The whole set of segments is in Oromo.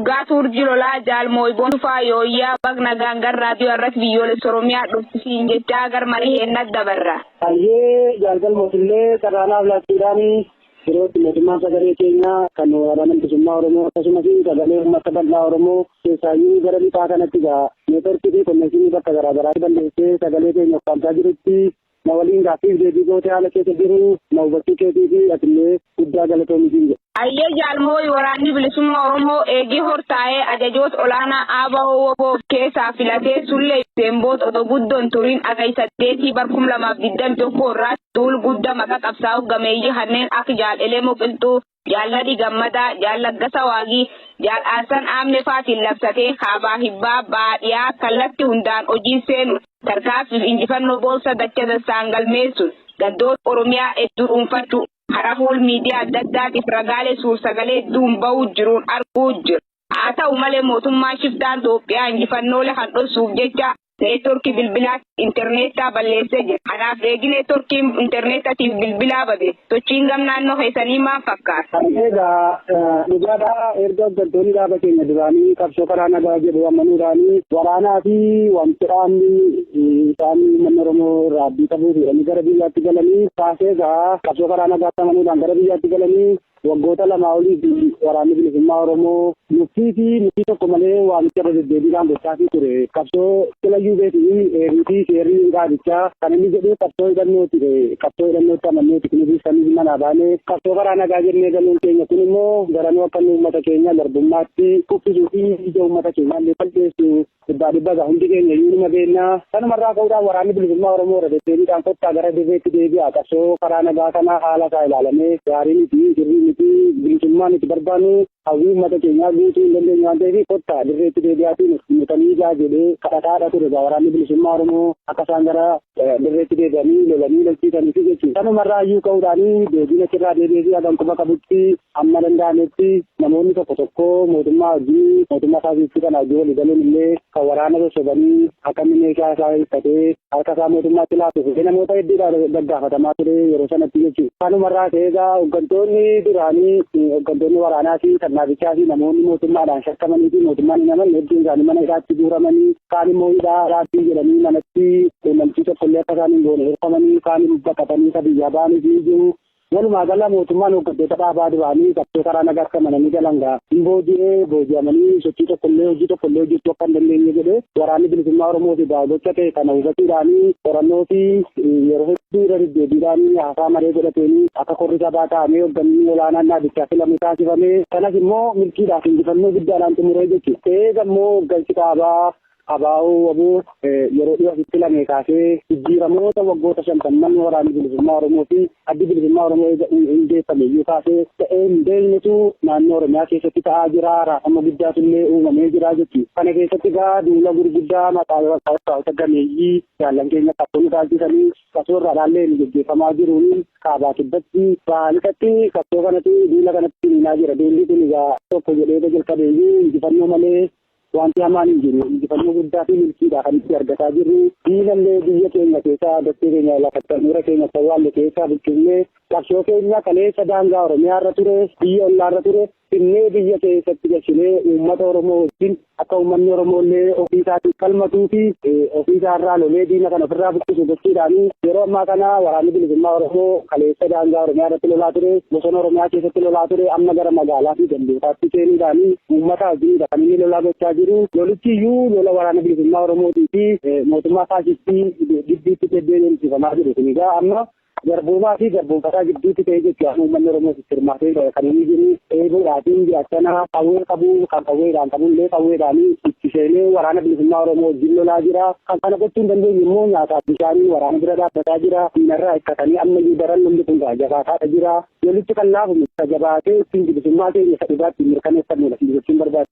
Gaatur jirola jalmo ibon fa yoya bagna gangar radio arrat biyole soromia dufti jetta gar mari henna dabarra aye jalgal motulle karana la tirani Yeroo mootummaa sagalee keenya kan waraana bilisummaa Oromoo akkasumas sagalee uummata bal'aa Oromoo keessaayyuu gara lixaa kanatti neetworkii fi konnekshinii bakka garaagaraa balleessee sagalee keenya ukkaamsaa jirutti na waliin gaaffiif deebii gootee haala keessa jiru na hubachuu keetii fi atillee guddaa galatoomi. Ayyee jaalmoo waraanni bilisummaa Oromoo eegee hortaa'ee ajajoota olaanaa ABO keessaa filatee sullee seemboota otoo guddoon turiin akaisaddeetii barkum 2021 irraa tuul guddaa maqaa qabsaa'u gameeyyii kanneen akka jaalalee moqiltuu jaalladhi gammadaa jaallaggasaa waagii jaal'aasan aamne faatiin labsatee kaabaa hibbaa baadhiyaa kallatti hundaan hojii seenu tarkaanfiif injifannoo boonsa dacha dassaan galmeessuun gaddoota Oromiyaa hedduu dhuunfatu harafuul miidiyaa adda addaatiif ragaalee suur-sagalee hedduun bahuu jiruun arguu jiru. Haa ta'u malee mootummaa shiftaan Itoophiyaa injifannoolee kan dhoksuuf jecha neetworkii bilbilaa interneetaa balleessee jira. Kanaaf eegi neetworkii interneetaatiif bilbilaa bade sochiin gam naannoo keessanii maal fakkaata? Egaa dhugaadhaa erga hoggantoonni dhaaba keenya duraanii qabsoo karaa nagaa jedhu amanuudhaanii waraanaa fi wanti dhaabni isaan uummanni Oromoo irraa abdii qabuu fi gara biyyaatti galanii kaasee egaa qabsoo karaa nagaatti amanuudhaan gara biyyaatti galanii waggoota lamaa olii fi waraanni bilisummaa Oromoo nuffii tokko malee waamicha irra deddeebiidhaan gochaa ture. Qabsoo Kilayyuu Beetii Eeruutii Seerrii Gaadichaa kan inni jedhee qabsoo hidhannooti qabsoo amanneeti kunuunfii sanii manaa baanee qabsoo karaa nagaa jennee galuun keenya kun immoo garanuu akka uummata keenya garbummaatti kuffisuu fi ija uummata keenyaa illee balleessu dhibba hundi keenya iyyuu beennaa. Kanumarraa ka'uudhaan waraanni bilisummaa Oromoo irra deddeebiidhaan kottaa gara dirreetti deebi'a. Qabsoo karaa nagaa kana haala isaa ilaalamee gaarii miti sirrii miti bilisummaan itti barbaannu hawwii uummata keenyaa guutuu hin dandeenye waan ta'eef kottaa dirreetti deebi'aatiin mutanii jedhee kadhataadha ture. Waraanni bilisummaa Oromoo akka isaan gara dirreetti deebi'anii lolanii lolchiisaniif jechuudha. Kanumarraa iyyuu ka'uudhaan deebiin achirraa deebi'ee hagam quba qabutti amma danda'ametti namoonni tokko mootummaa hojii mootummaa isaaniitti kana hojii walii galuun illee kan waraana sosobanii akkamiin meeshaa isaa hirkatee harka isaa mootummaatti laatuuf namoota hedduudhaan gaggaafatamaa ture yeroo sanatti jechuudha. Kanumarraa ta'eegaa hooggantoonni duraanii hooggantoonni waraanaa fi sirnaabichaa fi namoonni mootummaadhaan shakkamanii fi mootummaan hin amanne hedduun isaanii mana hidhaatti guuramanii kaan immoo hidhaa raabbii jedhanii manatti quunnamtii tokkollee akka isaan hin goone hirfamanii kaan baqatanii ka biyyaa ba'anii fi jiru. Walumaa gala mootummaan hooggantoota dhaabaa duraanii qabsoo karaa nagaa akka amananii galangaa hin booji'amanii sochii tokkollee hojii tokkollee hojjechuu akka hin dandeenye jedhee waraanni bilisummaa Oromoo fi gocha ta'e kana hubachuudhaanii qorannoo fi yeroo hedduu irra deddeebiidhaanii haasaa maree godhateenii akka korri sabaa ta'amee hoogganni olaanaan dhaabichaa filamu taasifamee kanas immoo milkiidhaaf injifannoo guddaadhaan xumuree jechuudha. Eega immoo hooggansi dhaabaa abaa'uu wabuu yeroo dhiyootti filame kaasee jijjiiramoota waggoota 50 waraanni bilisummaa Oromoo fi addi bilisummaa Oromoo hundeeffame iyyuu kaasee ta'ee hin beeknetu naannoo Oromiyaa keessatti ta'aa jira. Raafama guddaatu illee uumamee jira jechuudha. Kana keessatti egaa duula gurguddaa maqaa gameeyyii jaallan keenya qabsoon taasisanii qabsoo irraa dhaallee gaggeeffamaa jiruun kaabaa kibbatti baaliqatti qabsoo kanatti duula kanatti hiinaa jira. Duulli kun egaa tokko jedhee jalqabeeyyuu injifannoo malee wanti hamaan hin jiru. Injifannoo guddaa fi milkiidhaa kan itti argataa jirru diinallee biyya keenya keessaa dachee keenya lafa nuura keenya sawwaalle keessaa buqqifnee qabsoo keenya kaleessa daangaa Oromiyaa irra ture biyya ollaa irra ture finnee biyya keessatti gashinee uummata Oromoo wajjin akka uummanni Oromoo illee ofii isaatiin falmatuu fi ofii isaa irraa lolee diina kana ofirraa buqqisu gochuudhaan yeroo ammaa kana waraanni bilisummaa Oromoo kaleessa daangaa Oromiyaa irratti lolaa ture bosona Oromiyaa keessatti lolaa ture amma gara magaalaa fi gandootaatti seenuudhaan uummata wajjin kan inni lolaa gochaa jiru. Lolichi iyyuu lola waraana bilisummaa Oromootii fi mootummaa faasistii gidduutti deddeebifamaa jiru. Kun egaa amma garbuumaa fi garbuunfataa gidduutti ta'ee jechuudha. Uummanni Oromoo sirmaatee kan inni jiru eeguudhaatiin jiraachana qawwee qabu kan qawweedhaan qabullee qawweedhaan itti seenee waraana bilisummaa Oromoo wajjin lolaa jira. Kan kana gochuu hin dandeenye immoo nyaataaf bishaaniin waraana bira dhaabbataa jira. Diinarraa hikkatanii amma iyyuu daran lolli kun jabaataadha jira. Lolichi kan laafu jabaatee ittiin bilisummaa keenya sadhubaatti mirkaneeffannudha jechuun barbaada.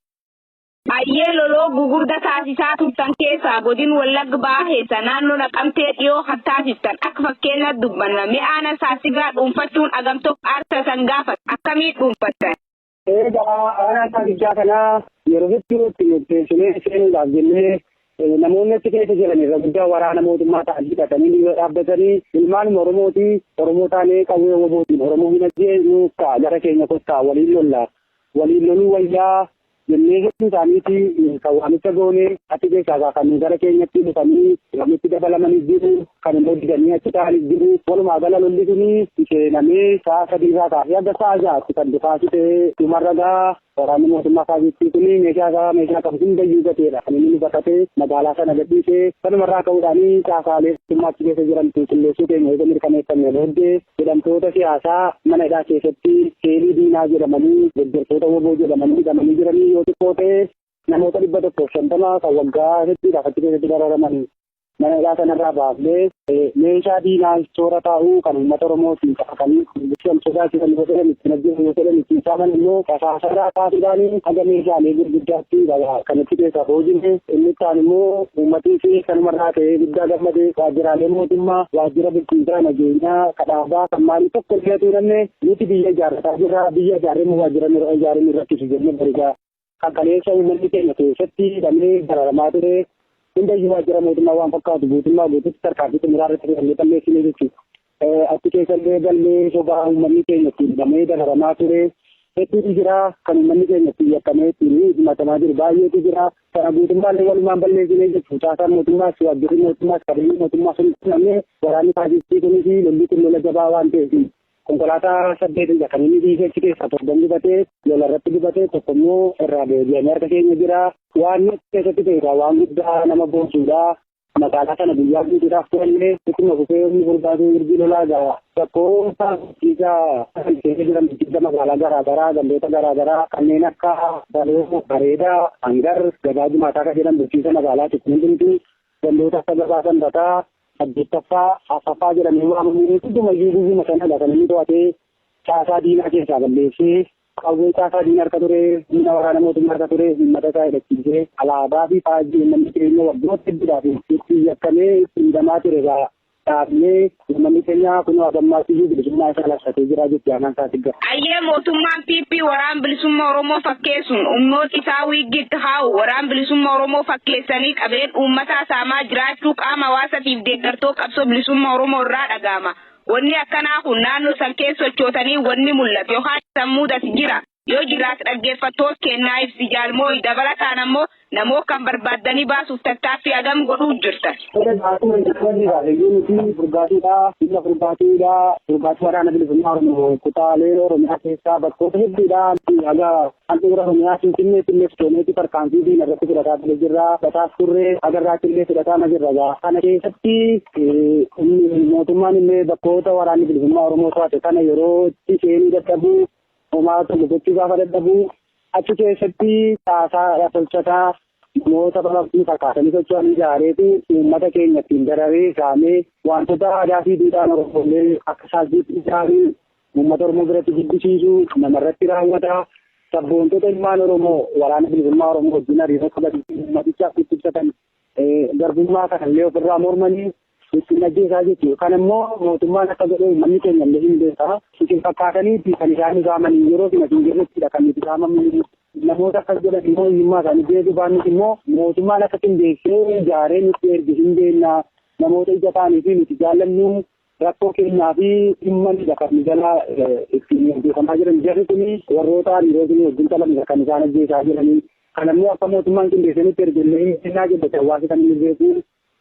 Ayyee loloo gugurda taasisaa turtan keessaa godin Wallagga Bahaa naannoo Naqamtee dhiyoo kan taasistan akka fakkeenyaatti dubbanna mi'aana saasigaa dhuunfachuun agamtoo aarsa san gaafata akkamiin dhuunfattan? Egaa aanaa saasigaa kanaa yeroo itti murteessinee seenuudhaaf jennee namoonni achi keessa jiran irra guddaa waraana mootummaa ta'an hidhatanii dhaabbatanii ilmaan Oromooti Oromoo taanee qawwee wabootiin Oromoo hin ajjeesnu gara keenya kottaa waliin lollaa waliin loluu wayyaa jennee hedduu isaaniiti kan waamicha goone achi keessaa kan gara keenyatti dhufanii walitti dabalamanii jiru kan immoo didanii achi ta'anii jiru walumaa gala lolli suni seenamee sa'a sadiirraa kaasee aga sa'a ja'aatti kan dhufaasite dhumarragaa waraanni mootummaa kaasittii kuni meeshaa qabu hundayyuu gateedha kan inni bakatee magaalaa sana gadhiisee kanumarraa ka'uudhaanii caasaalee mootummaa achi keessa jiran qulqulleessuu keenya eega mirkaneeffamne booddee jedhamtoota siyaasaa mana hidhaa keessatti seelii diinaa jedhamanii deeggartoota woboo jedhamanii hidhamanii jiranii yoo xiqqoo ta'e namoota 150 kan waggaa hedduudhaaf achi keessatti dararaman mana hidhaa sanarraa baafnee meeshaa diinaa toora taa'uu kan uummata Oromootiin qabatanii bishaan sodaachisan yoo ta'an ittiin ajjeesu yoo ta'an ittiin saaman immoo kasaasaraa kaasuudhaanii haga meeshaalee gurguddaatti kan itti keessaa hojiine inni kaan immoo uummatii fi kanumarraa ta'ee guddaa gammadee waajjiraalee mootummaa waajjira bulchiinsaa nageenyaa kadhaabaa kan maalii tokko illee tuuranne nuti biyya ijaarrataa jirra biyya ijaarreen waajjira ijaareen irratti jennee barigaa kan kaleessa uummanni keenya keessatti hidhamee dararamaa ture hundayyuu waajjira mootummaa waan fakkaatu guutummaa guututti tarkaanfii xumuraa irratti gallee qalleessine jechuudha. Achi keessallee gallee sobaa uummanni keenya ittiin hidhamee dararamaa ture hedduutu jira kan uummanni keenya ittiin yakkamee ittiin himatamaa jiru baay'eetu jira. Kana guutummaallee walumaan balleessine jechuudha. Caasaan mootummaas waajjirri mootummaas qabeenyi mootummaa sun namni waraanni taasistii kunii fi lolli kun lola jabaa waan ta'eef konkolaataa 8 kan inni dhiisee achi keessaa torban dibatee lola irratti dibatee tokko immoo irraa deebi'anii harka keenya jira. Waan keessatti ta'edha waan guddaa nama boonsuudha. Magaalaa sana guyyaa guutuudhaaf turannee ittuma fufee humni barbaadu ergi lolaa gahaa rakkoo taasisiisaa kan keessa jiran biqiltoota magaalaa garaagaraa gandoota garaagaraa kanneen akka baloo bareedaa hangar gabaa jumaataa kan jedhan bulchiinsa magaalaa hundumtuu gandoota akka gabaa sanbataa saddeettaffaa affaffaa jedhamee waamamu hundumayyuu guyyuma sanadha kan inni to'atee caasaa diinaa keessaa balleessee qawwee caasaa diinaa harka ture humna waraana mootummaa harka ture uummata isaa hidhachiisee alaabaa fi faajjii uummanni keenya waggoota hedduudhaaf itti yakkamee itti hidhamaa ture dhaabnee uummanni keenya kun hagammaatiyyuu bilisummaa isaa labsatee jira jechuudha aanaan isaa tigga. Ayyee mootummaan PP waraan bilisummaa Oromoo fakkeessuun ummoota isaa wiiggitti haa'u waraan bilisummaa Oromoo fakkeessanii qabeen uummataa saamaa jiraachuu qaama hawaasaatiif deeggartoo qabsoo bilisummaa Oromoo irraa dhaga'ama. Wanni akkanaa kun naannoo san keessa sochootanii wanni mul'atu yookaan sammuudas jira. Yoo jiraas dhaggeeffattoota kennaa ibsi jaalmoo dabalataan ammoo namoota kan barbaaddanii baasuuf tattaaffii hagam godhuu jirtan. Furgaatii waraana bilisummaa Oromoo kutaalee Oromiyaa keessaa bakkoota hedduudhaan haga handhuura Oromiyaa Finfinneetti illee Finfinneetti tarkaanfii diina irratti fudhataa ture jirra. Bataas turree agarraatti illee fudhataa jirra. Kana keessatti mootummaan illee bakkoota waraanni bilisummaa Oromoo to'ate kana yeroo itti seenuu dadhabuu homaa tokko gochuu gaafa dadhabuu achi keessatti caasaa tolchataa namoota babal'ii fakkaatanii socho'an ijaareetu uummata keenya ittiin dararee saamee wantoota aadaa fi duudhaa Oromoolee akka saasiitti ijaaruu uummata Oromoo biratti jibbisiisuu namarratti raawwata. Sabboontota ilmaan Oromoo waraana bilisummaa Oromoo wajjin hariiroo qabatanii uummatichaaf itti ibsatan garbummaa kanallee ofirraa mormanii ittiin ajjeesaa jechuudha. Kan immoo mootummaan akka godhe uummanni keenya illee hin beekaa. Isin fakkaataniitti kan isaan saamanii yeroo kana hin jirrettidha kan itti saamamu. Namoota akkas jedhan immoo hiyyummaa isaanii beekuu baannis immoo mootummaan akka qindeessee ijaaree nutti ergi hin beekna. Namoota ija ta'anii fi nuti jaallannu rakkoo keenyaa fi dhimma nidha kan jala ittiin beekamaa jiran. Jarri kuni warroota hariiroo kuni wajjin qabanidha kan isaan ajjeesaa jiranii. Kana immoo akka mootummaan qindeessee nutti ergellee hinnaa jedhate hawaasa kan inni beeku.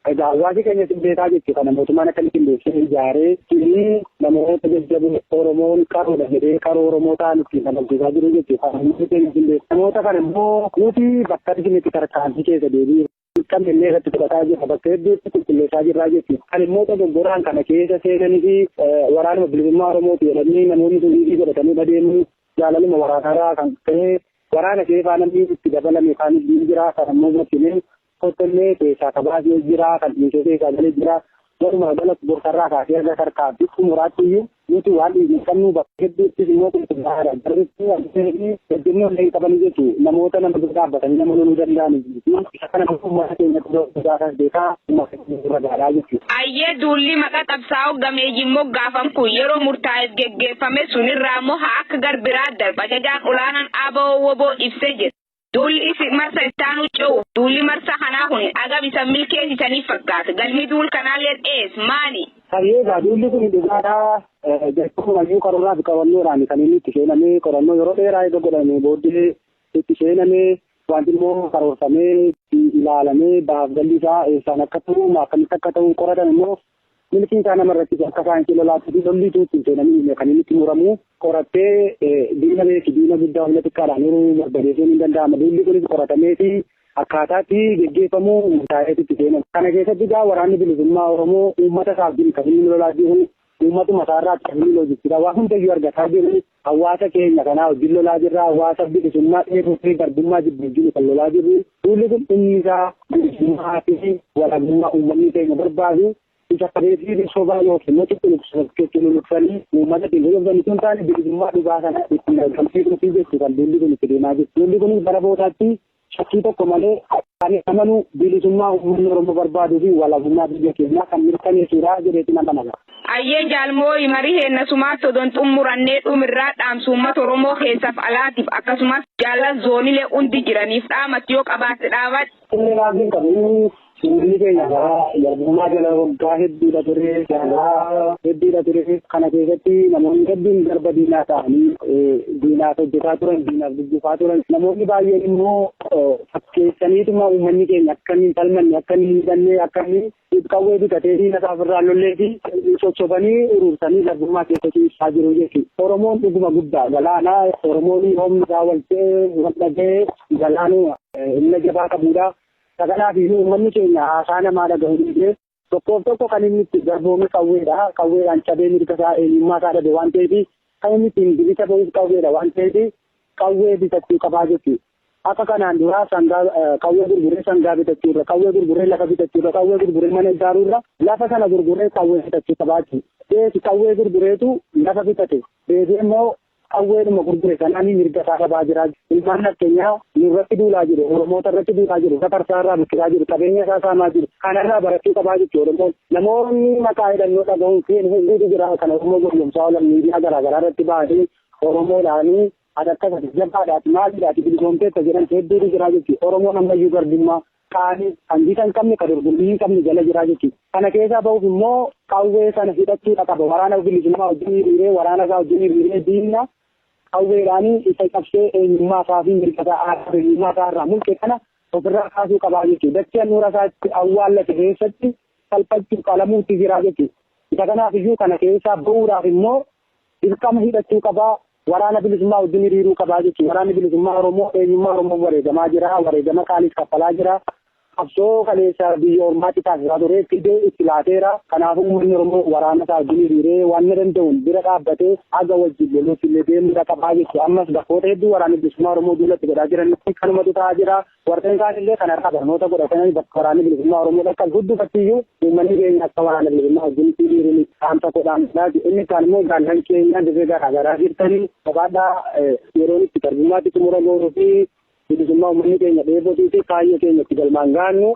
Egaa hawaasi keenya simbeetaa jechuudha. Kana mootummaan akka qindeessee ijaaree namoota jajjaboo Oromoon qaroodha jedhee qaroo Oromoo ta'an ittiin amansiisaa jiru jechuudha. Namoota keenya simbeetaa. Namoota kana immoo nuti bakka itti tarkaanfii keessa deebi'ee qabnee irratti fudhataa jirra. Bakka hedduutti qulqulleessaa jirraa jechuudha. Kan immoo dogoggoraan kana keessa seenanii fi waraanuma bilisummaa Oromooti jedhanii namoonni sun dhiibii godhatanii adeemuu jaalaluma waraanarraa kan ta'e waraana keessaa namni itti dabalame kan jira. Kan immoo gochine Kottollee keessaa kabaasee jira kan dhiisee keessaa galee jira. Walumaa galatti borsarraa kaasee erga tarkaanfii xumuraattiyyuu nuti waan dhiibee qabnu bakka hedduuttis immoo qulqullaa'aadha. Jarritti wantoonni ejjennoo illee qabanii jechuudha. Namoota nama dura dhaabbatanii nama loluu danda'anii fi isa kana uummata keenyatti gaafa beekaa uummata keenya dura gaadhaa jechuudha. Ayyee duulli maqaa qabsaa'oo gameeyyiin moggaafam kun yeroo murtaa'eef geggeeffame sunirraa immoo haa akka garbiraa darba ajajaan olaanaan ABO woboo ibsee jira. Duulli marsa ittaanu ce'u duulli marsa kanaa kun agam isa milkeessitanii fakkaata. Galmi duul kanaallee dhees maali? Hayyeegaa duulli kun dhugaadhaa jalqabumayyuu karoorraa fi qabannoodhaan kan inni itti seenamee qorannoo yeroo dheeraa eega godhamee booddee itti seenamee wanti immoo karoorfamee ilaalamee baaf galli isaa eessaan akka ta'u akkamitti akka ta'u qoratan immoo milkii isaa namarratti akka saayinsii lolaatti fi lolli tuutti seenamee kan inni itti muramu qorattee diina beeki diina guddaa humna xiqqaadhaan yeroo barbadeessuun hin danda'ama. Lolli kunis qoratamee fi akkaataatti geggeeffamuu murtaa'eetti itti seenamu. Kana keessatti egaa waraanni bilisummaa Oromoo uummata isaaf kan inni lolaa jiru uummatuma isaarraa qabanii loojistiidha. Waa hundayyuu argataa jiru hawaasa keenya kanaa wajjin lolaa jirra. Hawaasa bilisummaa dheebuu fi garbummaa jibbuu jiru kan lolaa jirru. Duulli kun inni isaa bilisummaa fi walabummaa uummanni keenya barbaadu isa qabeetii sobaa yookiin immoo xixiqqoolufanii uummata dhiirri sun taane bilisummaa dhugaa sana ittiin galfamsiisuu fi jechuu kan duulli kun itti deemaa jiru. Duulli kun bara boodaatti shakkii tokko malee kan amanuu bilisummaa uummanni Oromoo barbaaduu fi walabummaa biyya keenyaa kan mirkaneessuudha jedheetti nama naga. Ayyee jaalmoo marii heerna sumaatti odoon xumurannee dhumirraa dhaamsa uummata Oromoo keessaaf alaatiif akkasumas jaallan zoonilee hundi jiraniif dhaamatti yoo qabaatte dhaabadhu. Inni raabbiin qabu uummanni keenya garbummaa jala waggaa hedduudha ture kana keessatti namoonni hedduun garba diinaa ta'anii diinaaf hojjetaa turan diinaaf dubbifaa turan namoonni baay'een immoo fakkeessaniituma uummanni keenya akkamiin falmanne akkamiin hidhannee akkamiin qawwee bitatee diina isaa ofirraa lollee fi sochobanii urursanii garbummaa keessatti ibsaa jiru jechuudha. Oromoon dhuguma guddaa galaanaa Oromoon hoomni isaa waldhagee galaanuu humna jabaa qabudha. Kanaaf iyyuu uummanni keenya haasaa namaa dhaga'uu dhiisee tokkoof tokko kan inni itti garboomee qawweedha. Qawweedhaan cabee mirga isaa eenyummaa isaa dhabe waan ta'eef kan inni ittiin bilisa ba'uuf qawweedha waan ta'eef qawwee bitachuu qabaa jechuudha. Akka kanaan dura qawwee gurguree sangaa bitachuurra, qawwee gurguree lafa bitachuurra, qawwee gurguree mana ijaaruurra lafa sana gurguree qawwee bitachuu qabaa jechuudha. Qawwee gurgureetu lafa bitate deebi'ee immoo qawweedhuma gurgure sanaan mirga isaa dhabaa jira. Ilmaan keenyaa nurratti duulaa jiru, Oromoota irratti duulaa jiru, safarsaa irraa buqqisaa jiru, qabeenya isaa saamaa jiru. Kanarraa barachuu qabaa jechuudha Oromoon. Namoonni maqaa hidhannoo dhagahuun fi hedduutu jira kan Oromoo gowwoomsaa oolan miidiyaa garaagaraa irratti bahanii Oromoodhaanii adakka jabaadhaati maaliidhaati bilisoomteetta jedhan hedduutu jira jechuudha. Oromoon ammayyuu garbummaa qaanii hangiisa hin qabne kan dorgommii hin qabne jala jira jechuudha. Kana keessaa ba'uuf immoo qawwee sana hidhachuudha qaba. Waraana bilisummaa wajjin hiriiree waraana isaa wajjin hiriiree diinna qawweedhaanii isa qabsee eenyummaa isaa fi mirga isaa eenyummaa isaa irraa mulqe kana ofirraa kaasuu qabaa jechuudha. Dachee handhuura isaatti awwaallate keessatti salphachuu qalamuutti jira jechuudha. Isa kanaaf iyyuu kana keessaa ba'uudhaaf immoo dirqama hidhachuu qabaa. Waraana bilisummaa wajjin hiriiruu qabaa jechuudha. Waraanni bilisummaa Oromoo eenyummaa Oromoo wareegamaa jira. Wareegama qaaliis kaffalaa jira. Qabsoo kaleessa biyya ormaatti taasisaa ture fidee itti laateera. Kanaafuu uummanni Oromoo waraana isaa wajjin hiriiree waan danda'uun bira dhaabbatee haga wajjin loluuf illee deemudha qabaa jechuudha. Ammas bakkoota hedduu waraanni bilisummaa Oromoo duulatti godhaa jiranitti kanumatu ta'aa jira. Warreen kaan illee kanarraa barnoota godhatanii bakka waraanni bilisummaa Oromoo akka guddufattiyyuu uummanni keenya akka waraana bilisummaa wajjin hiriiruun dhaamsa godhaamudha. Inni kaan immoo jaallan keenya dirree garaagaraa jirtanii qabaadhaa yeroon itti garbummaatti xumuramoo fi bilisummaa uummanni keenya dheebotii fi kaayyoo keenya itti galmaan gaannu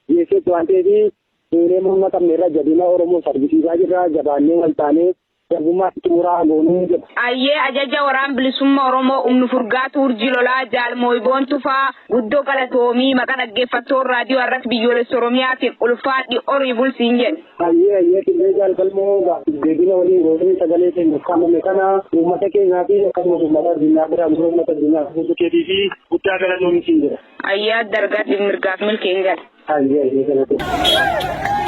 dhiyeesseetti waan ta'eef fuunee morma qabne irra jabina Oromoo sarbisiisaa jirra jabaannee wal taanee garbummaatti xumuraa goonuu jedha. Ayyee ajaja waraan bilisummaa Oromoo humnu furgaatu urjii lolaa jaalmoo boontuufaa guddoo galatoomii maqaa dhaggeeffattoon raadiyoo irratti biyyoolessa Oromiyaatiin ulfaadhi horii bulsiin jedhe. Ayyee qillee jaalgalmoo deebina waliin gootanii sagalee keenya kaamame kana uummata keenyaa fi akkasumas uummata addunyaa biraa uummata addunyaa keetii fi guddaa galatoomi siin jedha. Ayyee adda argaatiif mirgaaf milkeen gala. Ayyee galatoomi.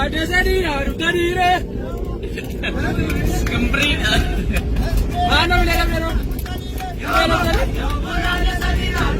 Waraana sadiidhaan dhugdaniire. Gambriidha. Maanoo bilee dhabdee waraana sadiidhaan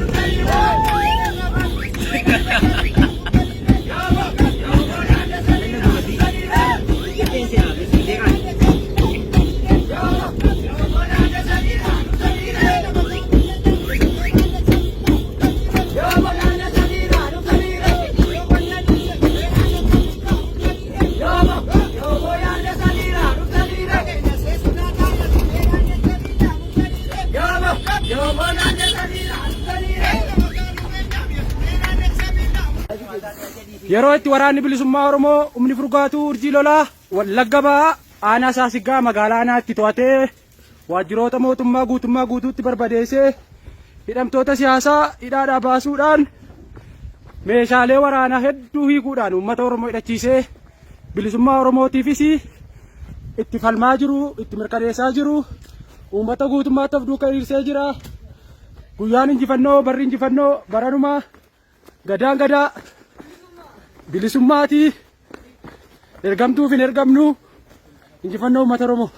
yeroo itti waraanni bilisummaa Oromoo humni furgaatu urjii lolaa Wallagga Ba'aa aanaa Saasiggaa magaalaa Aanaatti to'atee waajjiroota mootummaa guutuutti barbadeessee hidhamtoota siyaasaa hidhaadhaa baasuudhaan meeshaalee waraanaa hedduu hiikuudhaan uummata Oromoo hidhachiisee bilisummaa Oromootiifis itti falmaa jiru, itti mirkaneessaa jiru, uummata guutummaatti of duukaa hiriirsee jira. Guyyaan injifannoo, barri injifannoo, baranumaa, gadaan gadaa, bilisummaati, ergamtuuf hin ergamnu, injifannoo uummata Oromoo.